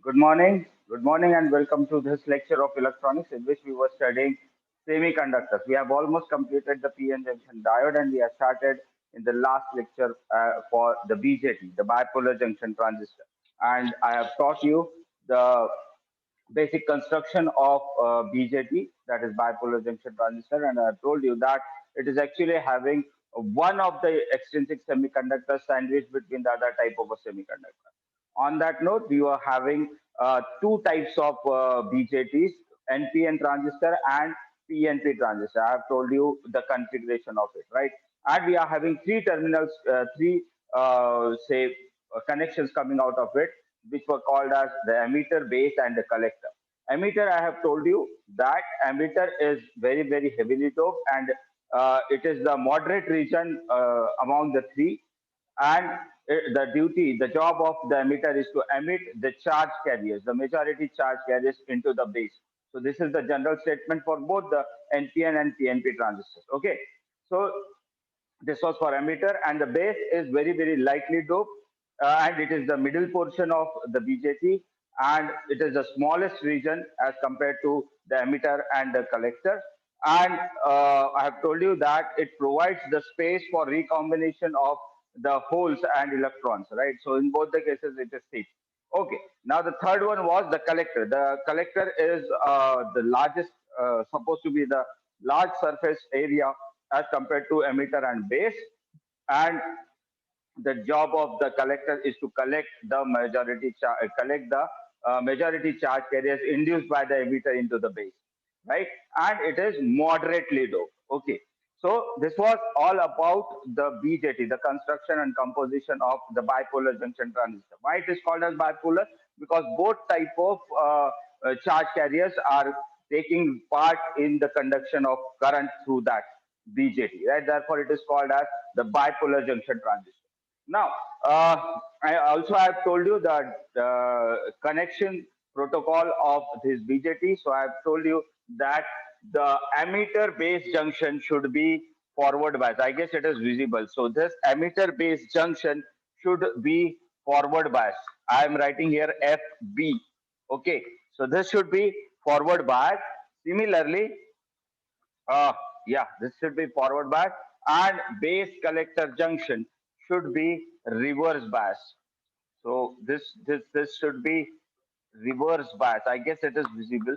Good morning, and welcome to this lecture of electronics in which we were studying semiconductors. We have almost completed the PN junction diode, and we have started in the last lecture for the BJT, the bipolar junction transistor. And I have taught you the basic construction of BJT, that is bipolar junction transistor, and I have told you that it is actually having one of the extrinsic semiconductors sandwiched between the other type of a semiconductor. On that note, we are having two types of BJTs, NPN transistor and PNP transistor. I have told you the configuration of it, right? And we are having three terminals, three say connections coming out of it, which were called as the emitter, base, and the collector. Emitter, I have told you that emitter is very heavily doped, and it is the moderate region among the three, and the job of the emitter is to emit the charge carriers, the majority charge carriers into the base. So this is the general statement for both the NPN and PNP transistors. Okay, so this was for emitter, and the base is very lightly doped, and it is the middle portion of the BJT, and it is the smallest region as compared to the emitter and the collector. And I have told you that it provides the space for recombination of the holes and electrons, right? So in both the cases, it is safe. Okay. Now the third one was the collector. The collector is the largest, supposed to be the large surface area as compared to emitter and base, and the job of the collector is to collect the majority charge carriers induced by the emitter into the base, right? And it is moderately doped. Okay, so this was all about the BJT, the construction and composition of the bipolar junction transistor. Why it is called as bipolar? Because both type of charge carriers are taking part in the conduction of current through that BJT, right? Therefore, it is called as the bipolar junction transistor. Now, I also have told you that connection protocol of this BJT. So I have told you that the emitter base junction should be forward bias. I guess it is visible. So this emitter base junction should be forward bias. I am writing here FB. Okay, so this should be forward bias. Similarly, uh, yeah, this should be forward bias, and base collector junction should be reverse bias. So this should be reverse bias. I guess it is visible.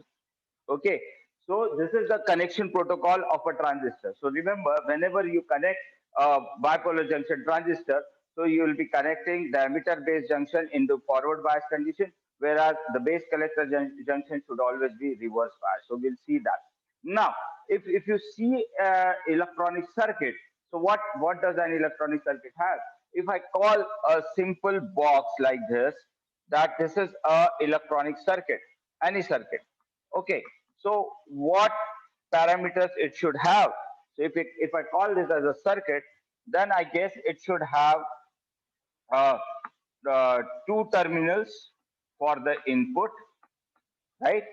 Okay. So this is the connection protocol of a transistor. So remember, whenever you connect a bipolar junction transistor, so you will be connecting the emitter base junction in the forward bias condition, whereas the base collector junction should always be reverse bias. So we'll see that. Now, if you see electronic circuit, so what does an electronic circuit have? If I call a simple box like this, that this is a electronic circuit, any circuit. Okay, so what parameters it should have? So if I call this as a circuit, then I guess it should have uh, two terminals for the input, right?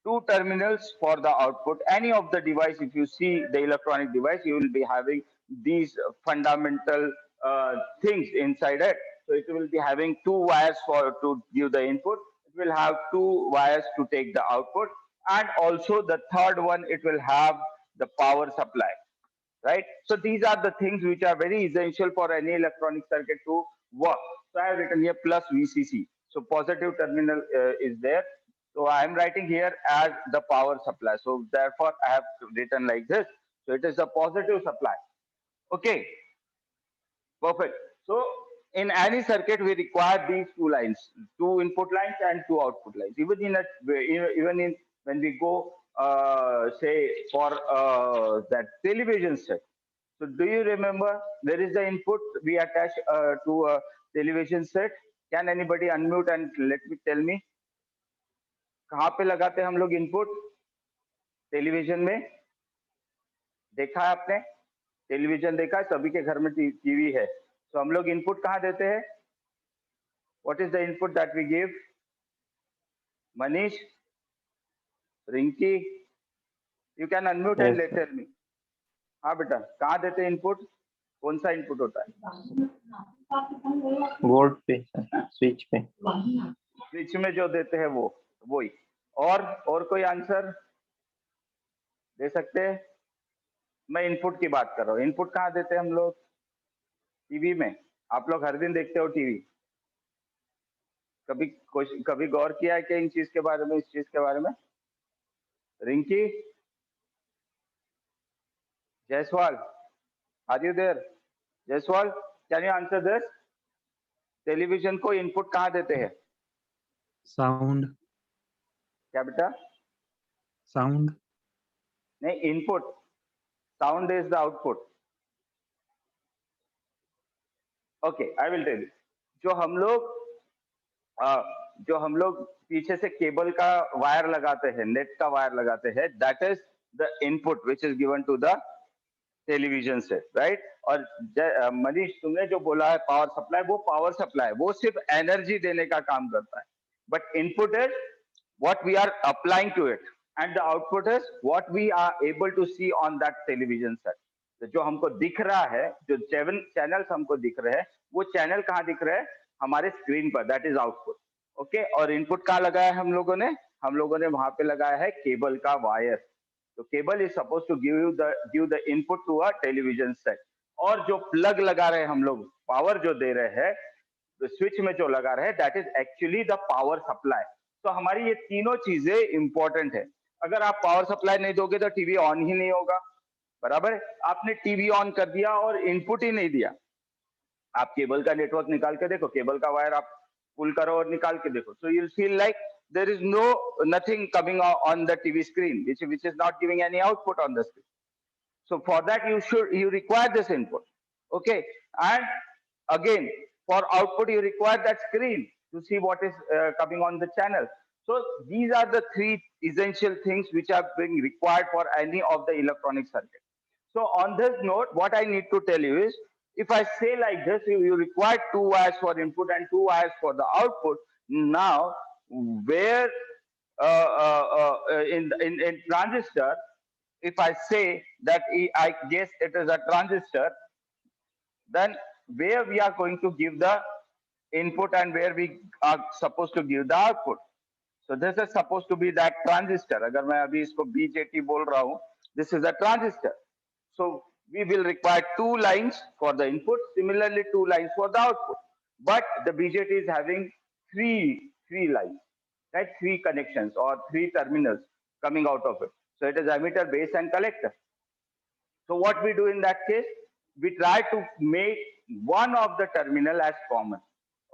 Two terminals for the output. Any of the device, if you see the electronic device, you will be having these fundamental things inside it. So it will be having two wires for to give the input. It will have two wires to take the output, and also the third one, it will have the power supply, right? So these are the things which are very essential for any electronic circuit to work. So I have written here plus VCC. So positive terminal is there. So I am writing here as the power supply. So therefore I have written like this. So it is a positive supply. Okay, perfect. So in any circuit, we require these two lines, two input lines and two output lines. Even in when we go say for that television set. So do you remember there is the input we attach to a television set? Can anybody unmute and let me tell me कहाँ पे लगाते हैं हम लोग input television में? देखा है आपने? टेलीविजन देखा है, सभी के घर में टीवी है. तो हम लोग इनपुट कहाँ देते हैं? What is the input that we give? Manish, Rinki, you can unmute and Yes, let tell me. हाँ बेटा, कहाँ देते हैं इनपुट? कौन सा इनपुट होता है? बोर्ड पे, स्विच पे. स्विच में जो देते हैं वो वही। और कोई आंसर दे सकते हैं? मैं इनपुट की बात कर रहा हूँ। इनपुट कहाँ देते हैं हम लोग? टीवी में। आप लोग हर दिन देखते हो टीवी? कभी गौर किया है क्या इन चीज के बारे में, इस चीज के बारे में? Rinki Jaiswal, are you there? Jaiswal, can you answer this? Television को इनपुट कहाँ देते हैं? साउंड। क्या बेटा? साउंड। नहीं, input. Sound is the output. Okay, I will tell you. जो हम लोग जो हम लोग पीछे से केबल का वायर लगाते हैं, नेट का वायर लगाते हैं, that is the input which is given to the television set, right? और मनीष, तुमने जो बोला है पावर सप्लाई, वो पावर सप्लाई वो सिर्फ एनर्जी देने का काम करता है, but input is what we are applying to it, and the output is what we are able to see on that television set. तो जो हमको दिख रहा है, जो चैनल्स हमको दिख रहे हैं, वो चैनल कहाँ दिख रहे हैं? हमारे स्क्रीन पर, दैट इज आउटपुट। ओके, और इनपुट कहाँ लगाया हम लोगों ने? हम लोगों ने वहां पे लगाया है केबल का वायर। तो cable is suppose to give the input to a television set. और जो प्लग लगा रहे हैं हम लोग, पावर जो दे रहे हैं, स्विच में जो लगा रहे हैं, that is actually the power supply. तो हमारी ये तीनों चीजें इंपॉर्टेंट है। अगर आप पावर सप्लाई नहीं दोगे तो टीवी ऑन ही नहीं होगा, बराबर है? आपने टीवी ऑन कर दिया और इनपुट ही नहीं दिया। आप केबल का नेटवर्क निकाल के देखो, केबल का वायर आप पुल करो और निकाल के देखो, so you'll feel like there is nothing coming on the TV screen, which is not giving any output on the screen. So for that you require this input, okay? And again, for output you require that screen to see what is coming on the channel. So these are the three essential things which are being required for any of the electronic circuit. So on this note, what I need to tell you is, if I say like this, you require 2 wires for input and 2 wires for the output. Now, where in transistor, if I say that I guess it is a transistor, then where we are going to give the input and where we are supposed to give the output. So this is supposed to be that transistor. अगर मैं अभी इसको BJT बोल रहा हूँ, this is a transistor. So we will require 2 lines for the input, similarly 2 lines for the output. But the BJT is having three lines, right? 3 connections or 3 terminals coming out of it. So it is emitter, base, and collector. So what we do in that case, we try to make one of the terminal as common.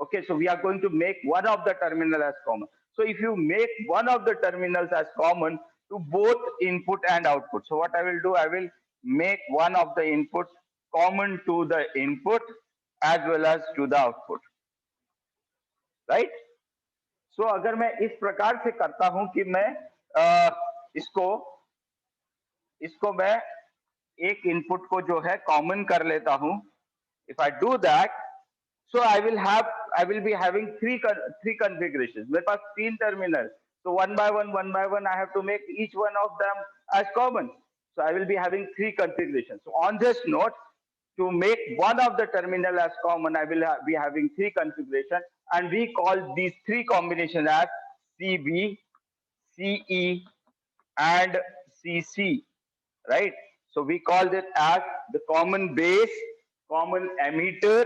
Okay, so we are going to make one of the terminal as common. So if you make one of the terminals as common to both input and output, so what I will do, I will make one of the input common to the input as well as to the output, right? So अगर मैं इस प्रकार से करता हूं कि मैं इसको मैं एक इनपुट को जो है कॉमन कर लेता हूं, if I do that, so I will be having three configurations. मेरे पास 3 terminals, so one by one I have to make each one of them as common. So I will be having 3 configurations. So on this note, to make one of the terminal as common, I will be having 3 configurations, and we call these 3 combinations as CB, CE, and CC, right? So we call it as the common base, common emitter.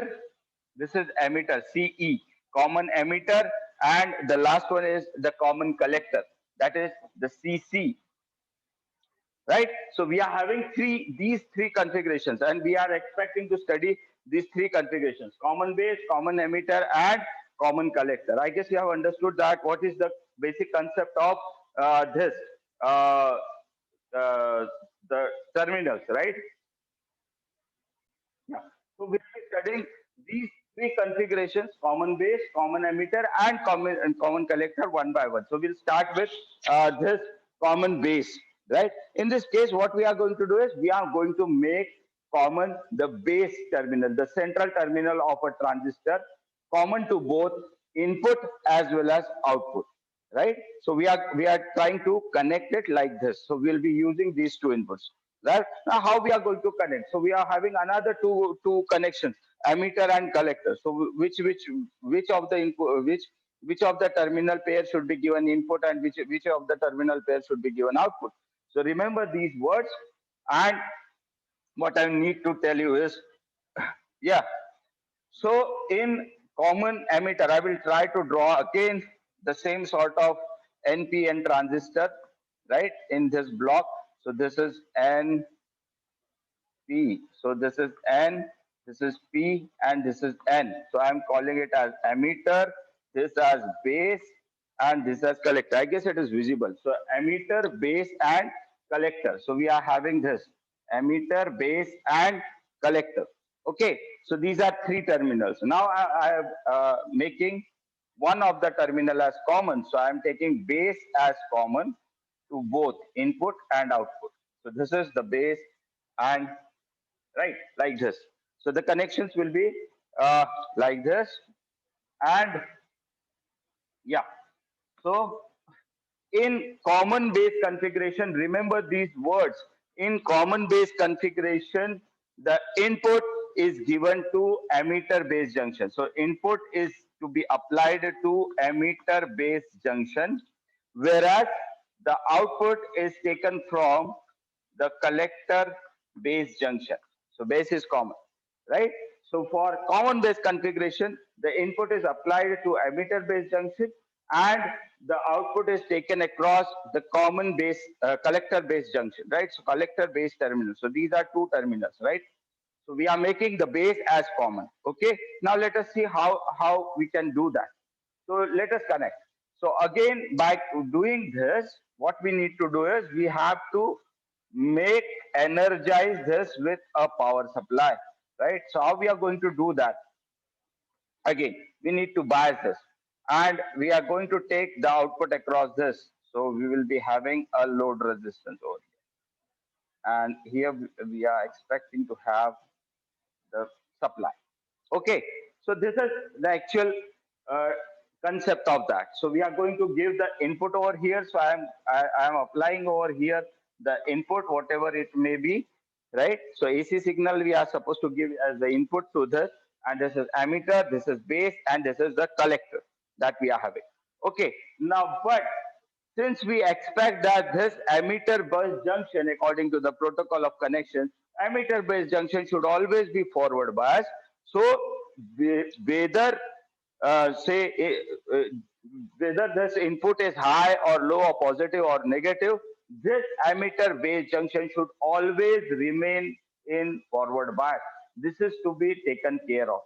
This is emitter, CE, common emitter, and the last one is the common collector, that is the CC, right? So we are having these three configurations, and we are expecting to study these 3 configurations: common base, common emitter, and common collector. I guess you have understood that what is the basic concept of this uh, uh, the terminals, right? Yeah. So we'll be studying these 3 configurations: common base, common emitter, and common collector one by one. So we'll start with this common base, right? In this case, what we are going to do is we are going to make common the base terminal, the central terminal of a transistor, common to both input as well as output, right? So we are trying to connect it like this. So we'll be using these 2 inputs, right? Now how we are going to connect? So we are having another two connections, emitter and collector. So which of the input, which of the terminal pair should be given input and which of the terminal pair should be given output. So remember these words, and what I need to tell you is, yeah, so in common emitter, I will try to draw again the same sort of NPN transistor, right, in this block. So this is N, P. So this is N, this is P, and this is N. So I'm calling it as emitter, this as base, and this as collector. I guess it is visible. So emitter, base, and collector. So we are having this emitter, base, and collector. Okay. So these are three terminals. Now I am making one of the terminal as common. So I am taking base as common to both input and output. So this is the base and right like this. So the connections will be like this, and yeah. So in common base configuration, remember these words. In common base configuration, the input is given to emitter base junction. So input is to be applied to emitter base junction, whereas the output is taken from the collector base junction. So base is common, right? So for common base configuration, the input is applied to emitter base junction, and the output is taken across the common base collector base junction, right? So collector base terminal. So these are two terminals, right? So we are making the base as common. Okay. Now let us see how we can do that. So let us connect. So again, by doing this, what we need to do is we have to make energize this with a power supply, right? So how we are going to do that? Again, we need to bias this, and we are going to take the output across this. So we will be having a load resistance over here, and here we are expecting to have the supply. Okay, so this is the actual uh, concept of that. So we are going to give the input over here. So I am applying over here the input, whatever it may be, right? So AC signal we are supposed to give as the input to this, and this is emitter, this is base, and this is the collector that we are having. Okay, now but since we expect that this emitter bus junction, according to the protocol of connection, emitter base junction should always be forward biased. So whether say whether this input is high or low or positive or negative, this emitter base junction should always remain in forward bias. This is to be taken care of,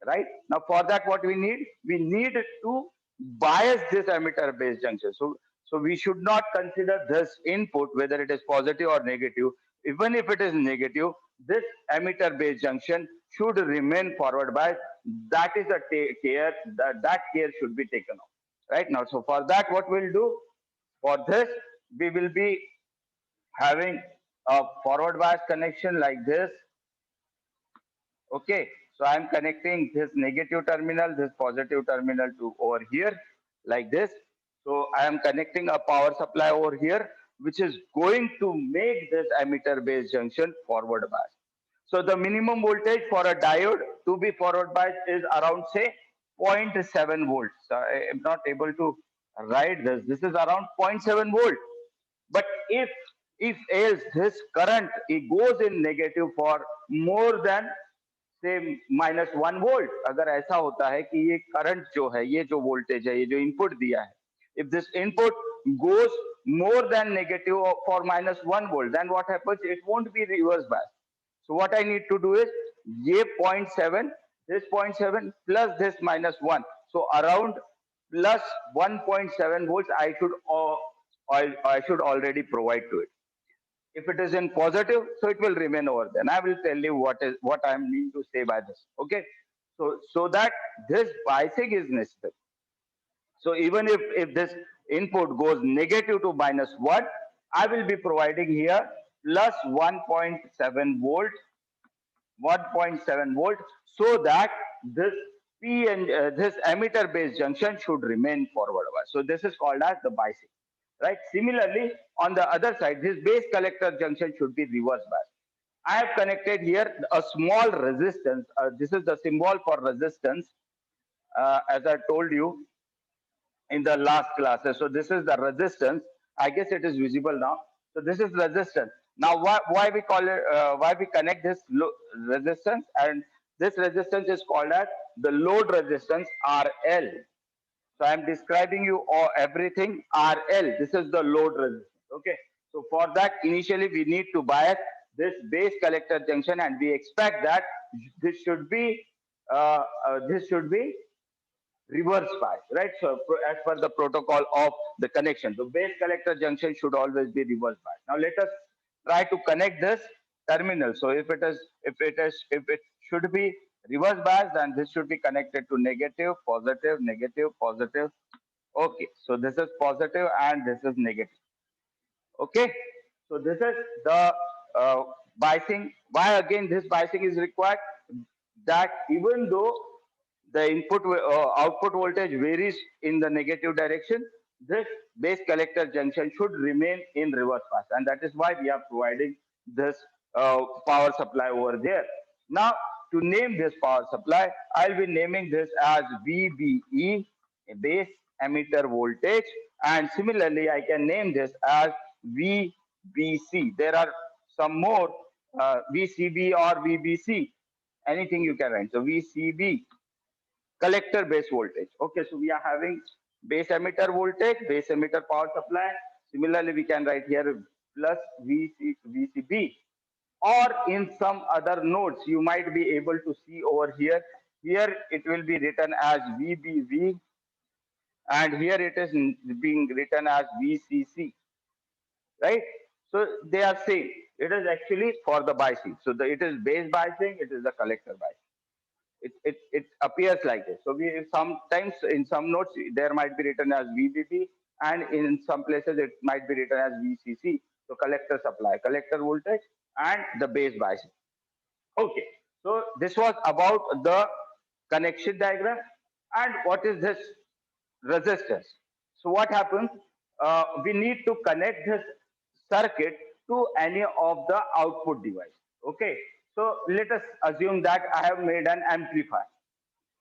right? Now for that, what we need to bias this emitter base junction. So we should not consider this input whether it is positive or negative. Even if it is negative, this emitter base junction should remain forward bias. That is a care that care should be taken off right now. So for that, what we'll do for this, we will be having a forward bias connection like this. Okay, so I'm connecting this negative terminal, this positive terminal to over here like this. So I am connecting a power supply over here, which is going to make this emitter base junction forward bias. So the minimum voltage for a diode to be forward bias is around say 0.7 volts. So I am not able to write this. This is around 0.7 volt. But if else this current it goes in negative for more than से -1 volt, अगर ऐसा होता है कि ये current जो है, ये जो वोल्टेज है, ये जो इनपुट दिया है, if this input goes more than negative for -1 volt, then what happens? It won't be reverse bias. So what I need to do is ये 0.7, this 0.7 plus this -1, so around plus 1.7 volts I should already provide to it. If it is in positive, so it will remain over there. And I will tell you what I mean to say by this. Okay, so that this biasing is necessary. So even if this input goes negative to -1, I will be providing here plus 1.7 volt, 1.7 volt, so that this P and this emitter base junction should remain forward bias. So this is called as the biasing, right? Similarly, on the other side, this base collector junction should be reverse bias. I have connected here a small resistance. This is the symbol for resistance, as I told you. in the last classes. So this is the resistance. I guess it is visible now. So this is resistance. Now why we call it, why we connect this resistance, and this resistance is called as the load resistance RL. So I'm describing you all everything RL. This is the load resistance. Okay. So for that, initially we need to bias this base collector junction, and we expect that this should be reverse bias, right? So as per the protocol of the connection, the base collector junction should always be reverse bias. Now let us try to connect this terminal. So if it should be reverse bias, then this should be connected to negative, positive, negative, positive. Okay, so this is positive and this is negative. Okay, so this is the uh, biasing. Why again this biasing is required? That even though the output voltage varies in the negative direction, this base collector junction should remain in reverse bias, and that is why we are providing this power supply over there. Now, to name this power supply, I'll be naming this as VBE, base emitter voltage, and similarly I can name this as VBC. There are some more, VCB or VBC, anything you can write. So VCB, collector base voltage. Okay, so we are having base emitter voltage, base emitter power supply. Similarly, we can write here plus VCB, or in some other notes you might be able to see over here. Here it will be written as VBV, and here it is being written as VCC, right? So they are same. It is actually for the biasing. So it is base biasing, it is the collector biasing. It appears like this. So we sometimes in some notes there might be written as VBB, and in some places it might be written as VCC. So collector supply, collector voltage, and the base biasing. Okay, so this was about the connection diagram. And what is this resistance? So what happens? We need to connect this circuit to any of the output device. Okay, so let us assume that I have made an amplifier,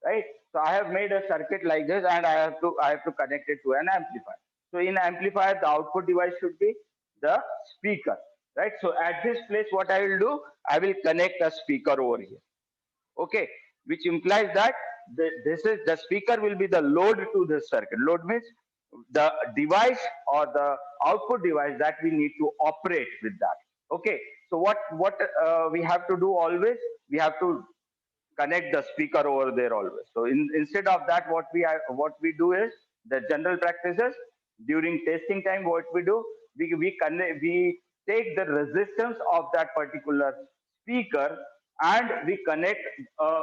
right? So I have made a circuit like this, and I have to connect it to an amplifier. So in amplifier, the output device should be the speaker, right? So at this place, what I will do, I will connect a speaker over here. Okay, which implies that this is the speaker will be the load to this circuit. Load means the device or the output device that we need to operate with that. Okay, so what we have to do always, we have to connect the speaker over there always. So instead of that, what we do is the general practices during testing time. What we do, we take the resistance of that particular speaker, and we connect a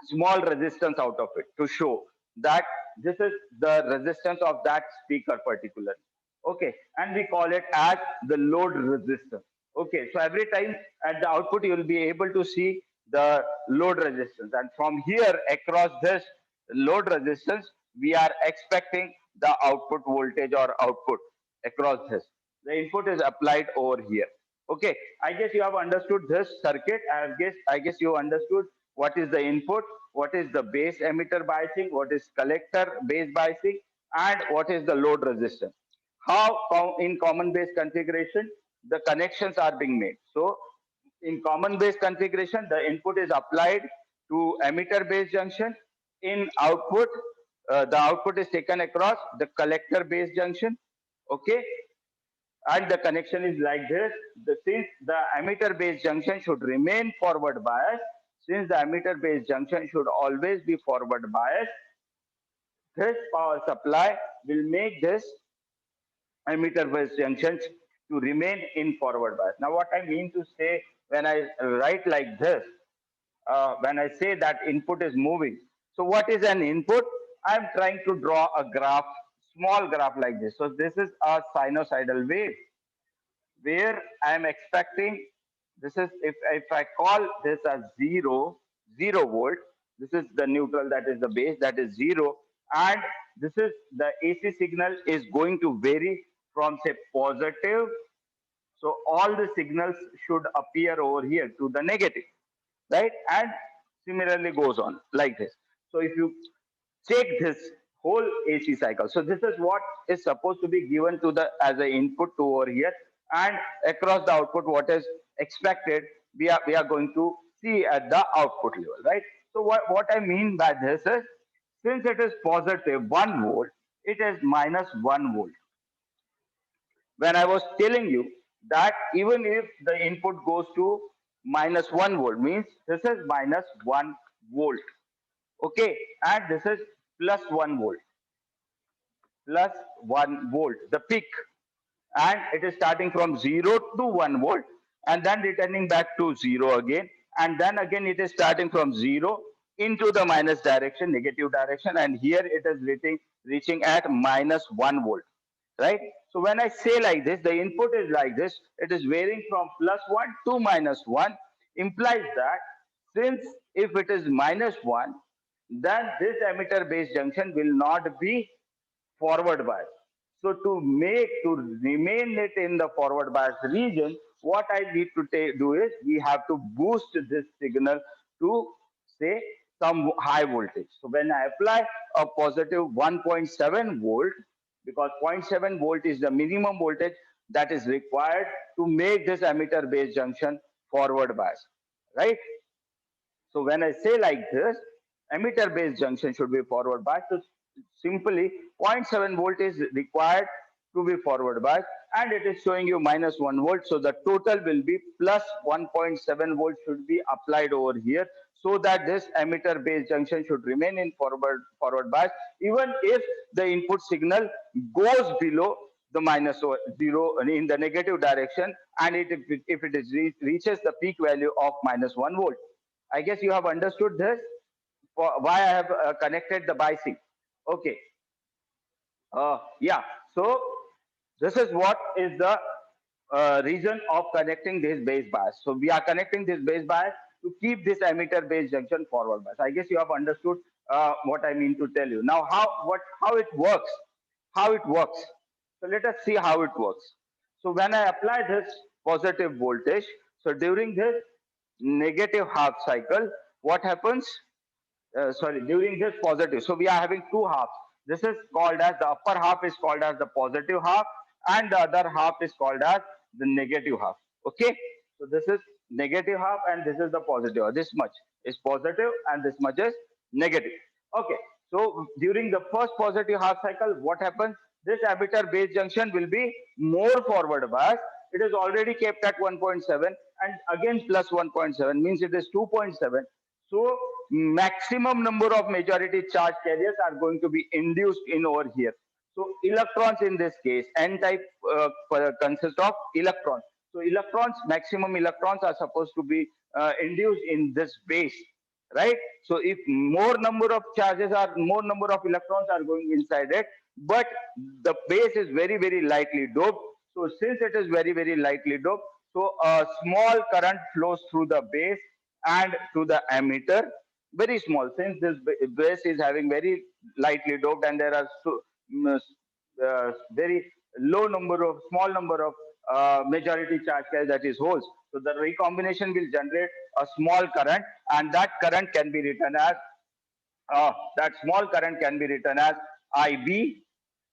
small resistance out of it to show that this is the resistance of that speaker particularly. Okay, and we call it as the load resistance. Okay, so every time at the output you will be able to see the load resistance, and from here across this load resistance we are expecting the output voltage or output across this. The input is applied over here. Okay, I guess you have understood this circuit. I guess you understood what is the input, what is the base emitter biasing, what is collector base biasing, and what is the load resistance. How in common base configuration the connections are being made. So in common base configuration, the input is applied to emitter base junction. In output, the output is taken across the collector base junction. Okay, and the connection is like this. Since the emitter base junction should remain forward bias, since the emitter base junction should always be forward bias, this power supply will make this emitter base junctions to remain in forward bias. Now, what I mean to say when I write like this, when I say that input is moving, so what is an input? I'm trying to draw a graph, small graph like this. So this is a sinusoidal wave where I am expecting, this is, if I call this as 0 volt, this is the neutral, that is the base, that is 0, and this is the AC signal is going to vary from say positive. So all the signals should appear over here to the negative, right? And similarly goes on like this. So if you check this whole AC cycle. So this is what is supposed to be given to the as an input to over here, and across the output, what is expected, we are going to see at the output level, right? So what I mean by this is, since it is positive 1 volt, it is minus 1 volt. When I was telling you that even if the input goes to minus 1 volt, means this is minus 1 volt. Okay, and this is plus 1 volt, plus 1 volt, the peak, and it is starting from 0 to 1 volt, and then returning back to 0 again, and then again it is starting from 0 into the minus direction, negative direction, and here it is reaching at minus 1 volt, right? So when I say like this, the input is like this, it is varying from plus 1 to minus 1, implies that since if it is minus 1, then this emitter base junction will not be forward bias. So to remain it in the forward bias region, what I need to do is we have to boost this signal to say some high voltage. So when I apply a positive 1.7 volt, because zero point 0.7 volt is the minimum voltage that is required to make this emitter base junction forward bias, right? So when I say like this, emitter base junction should be forward biased. So simply 0.7 volt is required to be forward biased, and it is showing you minus 1 volt. So the total will be plus 1.7 volt should be applied over here, so that this emitter base junction should remain in forward bias even if the input signal goes below the minus 0 in the negative direction, and if it is reaches the peak value of minus 1 volt. I guess you have understood this, for why I have connected the biasing. Okay. Yeah. So this is what is the reason of connecting this base bias. So we are connecting this base bias to keep this emitter base junction forward bias. I guess you have understood what I mean to tell you. Now, how it works? How it works? So let us see how it works. So when I apply this positive voltage, so during this negative half cycle, what happens? Sorry, during this positive. So we are having two halves. This is called as the upper half is called as the positive half, and the other half is called as the negative half. Okay, so this is negative half and this is the positive. This much is positive and this much is negative. Okay, so during the first positive half cycle, what happens? This emitter base junction will be more forward bias. It is already kept at 1.7 and again plus 1.7 means it is 2.7. So maximum number of majority charge carriers are going to be induced in over here. So electrons in this case, N type consists of electrons. So electrons, maximum electrons are supposed to be induced in this base, right? So if more number of charges are, more number of electrons are going inside it, but the base is very lightly doped. So since it is very lightly doped, so a small current flows through the base and to the emitter, very small, since this base is having very lightly doped and there are very low number of small number of majority charge carriers, that is holes. So the recombination will generate a small current, and that current can be written as that small current can be written as IB,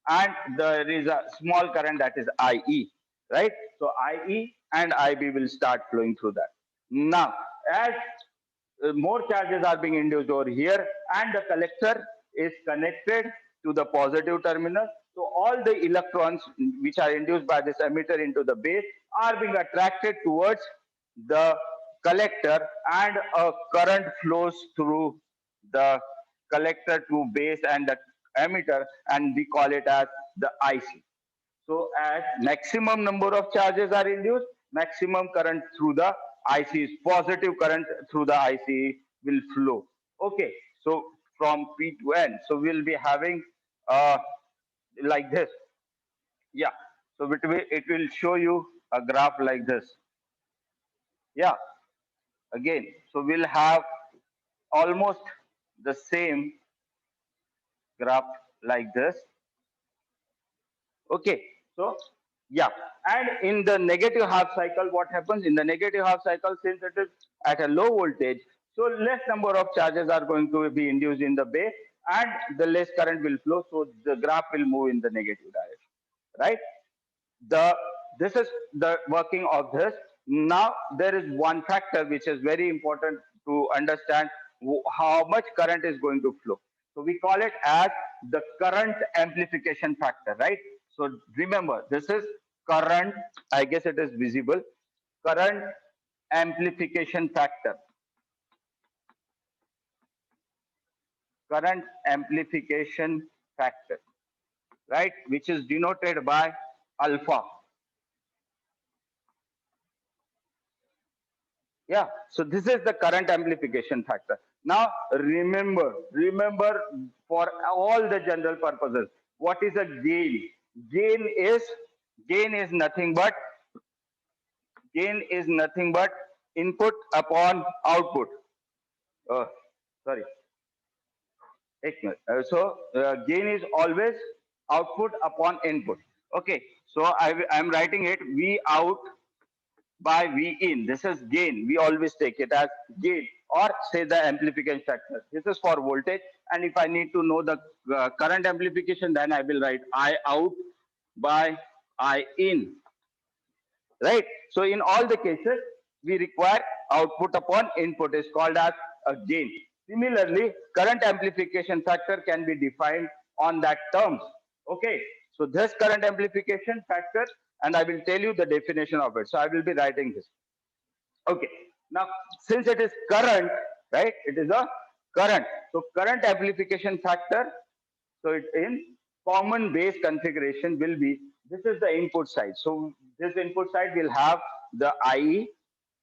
and there is a small current that is IE, right? So IE and IB will start flowing through that. Now, as more charges are being induced over here and the collector is connected to the positive terminal, so all the electrons which are induced by this emitter into the base are being attracted towards the collector, and a current flows through the collector to base and the emitter, and we call it as the IC. So as maximum number of charges are induced, maximum current through the IC is positive current through the IC will flow. Okay, so from P to N, so we'll be having like this. Yeah, so it will show you a graph like this. Yeah, again, so we'll have almost the same graph like this. Okay, so yeah, and in the negative half cycle, what happens in the negative half cycle, since it is at a low voltage, so less number of charges are going to be induced in the base, and the less current will flow, so the graph will move in the negative direction, right? the This is the working of this. Now there is one factor which is very important to understand how much current is going to flow. So we call it as the current amplification factor, right? So remember, this is current, I guess it is visible, current amplification factor, current amplification factor, right, which is denoted by alpha. Yeah, so this is the current amplification factor. Now remember for all the general purposes, what is a gain? Gain is gain is nothing but gain is nothing but input upon output. Uh, Sorry, gain is always output upon input. Okay, so I'm writing it V out by V in. This is gain. We always take it as gain or say the amplification factor. This is for voltage. And if I need to know the current amplification, then I will write I out by I in. Right? So in all the cases, we require output upon input is called as a gain. Similarly, current amplification factor can be defined on that terms. Okay, so this current amplification factor, and I will tell you the definition of it. So I will be writing this. Okay, now since it is current, right? It is a current. So current amplification factor. So it in common base configuration will be, this is the input side. So this input side will have the IE,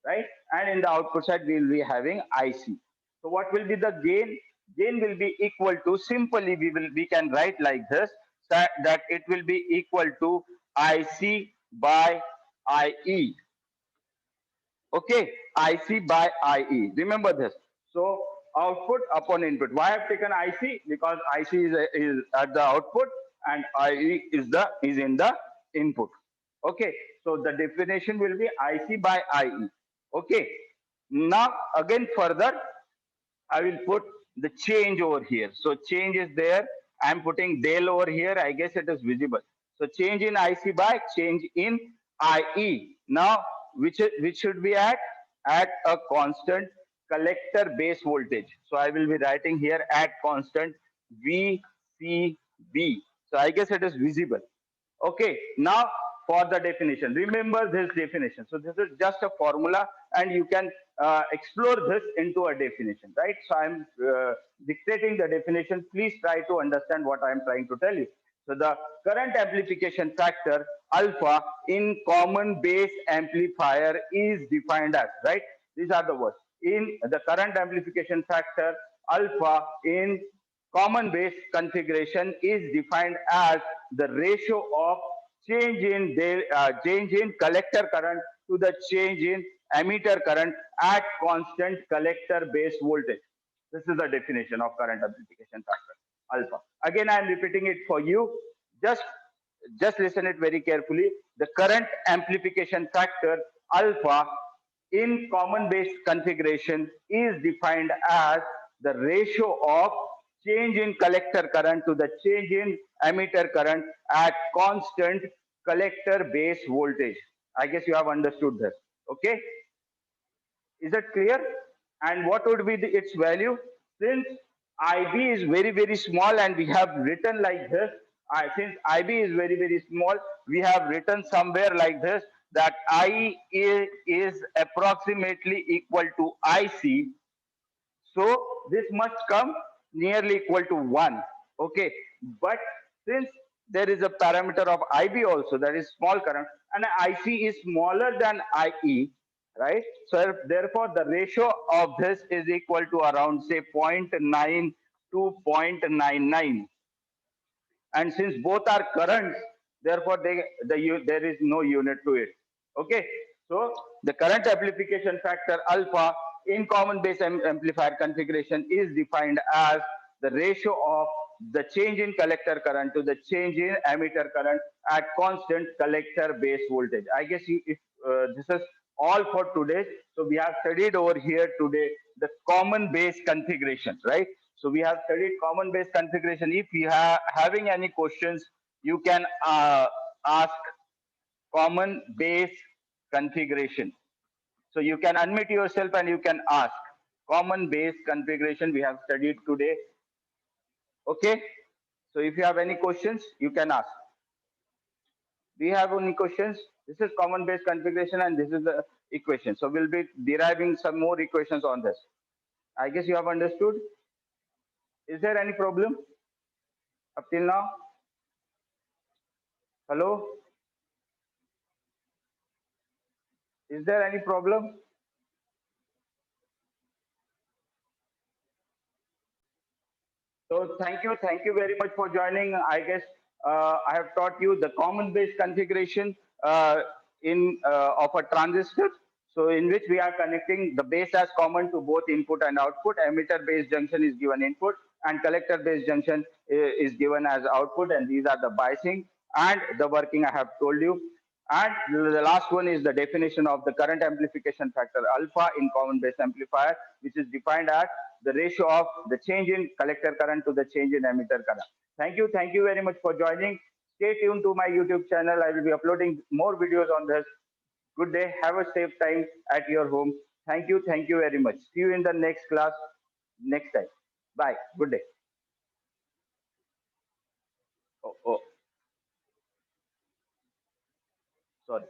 right? And in the output side we will be having IC. So what will be the gain? Gain will be equal to, simply we can write like this, that it will be equal to IC by IE. Okay, IC by IE. Remember this. So output upon input. Why I have taken IC? Because IC is at the output and IE is in the input. Okay, so the definition will be IC by IE. Okay, now again further, I will put the change over here. So change is there. I'm putting del over here. I guess it is visible. So change in IC by change in IE. Now, which should be at a constant collector base voltage. So I will be writing here at constant VCB. So I guess it is visible. Okay, now for the definition, remember this definition. So this is just a formula, and you can explore this into a definition, right? So I'm dictating the definition. Please try to understand what I'm trying to tell you. So the current amplification factor alpha in common base amplifier is defined as, right? These are the words. In the current amplification factor alpha in common base configuration is defined as the ratio of change in collector current to the change in emitter current at constant collector base voltage. This is the definition of current amplification factor alpha. Again, I am repeating it for you. Just listen it very carefully. The current amplification factor alpha in common base configuration is defined as the ratio of change in collector current to the change in emitter current at constant collector base voltage. I guess you have understood this. Okay, is that clear? And what would be its value? Since IB is very small and we have written like this, since IB is very small, we have written somewhere like this, that I is approximately equal to IC. So this must come nearly equal to 1. Okay, but since there is a parameter of IB also, that is small current, and IC is smaller than IE, right? So therefore the ratio of this is equal to around say 0.9 to 0.99. And since both are currents, therefore there is no unit to it. Okay, so the current amplification factor alpha in common base amplifier configuration is defined as the ratio of the change in collector current to the change in emitter current at constant collector base voltage. I guess if this is all for today. So we have studied over here today the common base configuration, right? So we have studied common base configuration. If you are having any questions, you can ask common base configuration. So you can unmute yourself and you can ask common base configuration we have studied today. Okay. So if you have any questions, you can ask. Do you have any questions? This is common base configuration and this is the equation. So we'll be deriving some more equations on this. I guess you have understood. Is there any problem up till now? Hello? Is there any problem? So thank you very much for joining. I guess I have taught you the common base configuration in of a transistor. So in which we are connecting the base as common to both input and output. Emitter based junction is given input, and collector based junction is given as output. And these are the biasing and the working I have told you. And the last one is the definition of the current amplification factor alpha in common base amplifier, which is defined as the ratio of the change in collector current to the change in emitter current. Thank you very much for joining. Stay tuned to my YouTube channel. I will be uploading more videos on this. Good day. Have a safe time at your home. Thank you very much. See you in the next class next time. Bye. Good day. Oh, sorry.